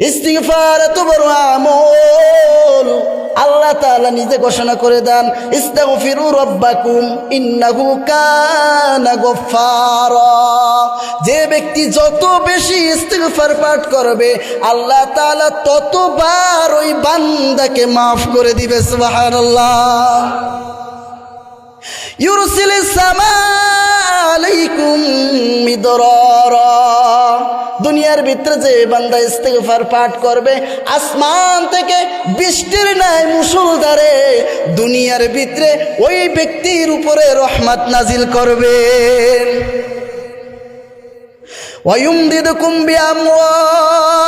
ইস্তিগফার এত বড় আমল, আল্লাহ তাআলা নিজে ঘোষণা করে দেন, ইস্তাগফিরু রাব্বাকুম ইন্নাহু কানা গফফারা। যে ব্যক্তি যত বেশি ইস্তিগফার পাঠ করবে আল্লাহ তাআলা ততবার ওই বান্দাকে মাফ করে দিবে। সুবহানাল্লাহ। ইউরসিলিস সামা আলাইকুম মিদরারা। দুনিয়ার ভিতরে যে বান্দা ইস্তিগফার পাঠ করবে আসমান থেকে বৃষ্টির ন্যায় মুষলধারে দুনিয়ার ভিতরে ওই ব্যক্তির উপরে রহমত নাজিল করবেন। ওয়ায়ুমদিদুকুম বিআমওয়াল।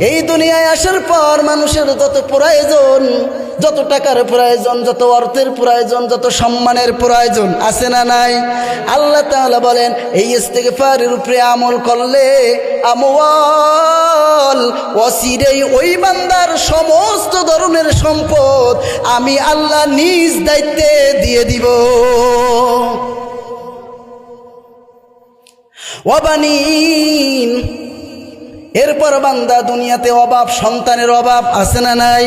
এই দুনিয়ায় আসার পর মানুষের যত প্রয়োজন, যত টাকার প্রয়োজন, যত অর্থের প্রয়োজন, যত সম্মানের প্রয়োজন আছে না নাই, আল্লাহ তাআলা বলেন এই ইস্তিগফারের উপরে আমল করলে আমওয়াল ওয়াসিরেই ওই বান্দার সমস্ত ধরনের সম্পদ আমি আল্লাহ নিজ দায়িত্বে দিয়ে দিব। ওয়াবানিন। এরপর বান্দা দুনিয়াতে অভাব, সন্তানের অভাব আছে না নাই?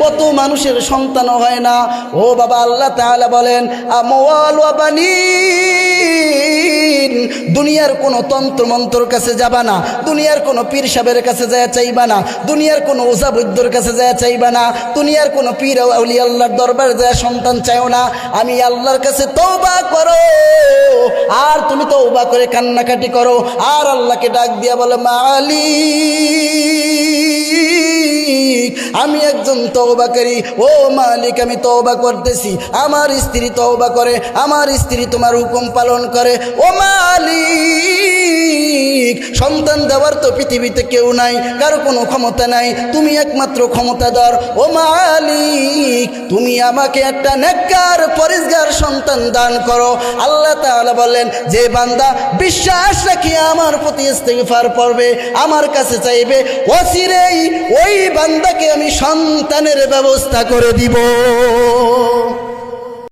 কত মানুষের সন্তানও হয় না। ও বাবা, আল্লাহ তাআলা বলেন আমওয়াল ওয়া বানিন। দুনিয়ার কোনো তন্ত্র মন্ত্রর কাছে যাবা না, দুনিয়ার কোনো পীর সাহেবের কাছে যায় চাইবা না, দুনিয়ার কোনো ওঝা বৈদ্যর কাছে যায় চাইবা না, দুনিয়ার কোনো পীর আউলিয়া আল্লাহর দরবারে যায় সন্তান চাইও না। আমি আল্লাহর কাছে তওবা করো, আর তুমি তওবা করে কান্নাকাটি করো, আর আল্লাহকে ডাক দিয়া বলে মালিক আমি একজন তওবাকারী, ও মালিক আমি তওবা করতেছি। আমার স্ত্রী তওবা করে, আমার স্ত্রী তোমার হুকুম পালন করে। ও মালিক সন্তান দেওয়ার তো পৃথিবীতে কেউ নাই, কারো কোনো ক্ষমতা নাই, তুমি একমাত্র ক্ষমতাধর। ও মালিক তুমি আমাকে একটা নেককার পরেজগার সন্তান দান করো। আল্লাহ তাআলা বললেন যে বান্দা বিশ্বাস রাখি আমার প্রতি ইস্তিগফার পড়বে, আমার কাছে চাইবে, অচিরেই ওই বান্দাকে আমি সন্তানের ব্যবস্থা করে দিব।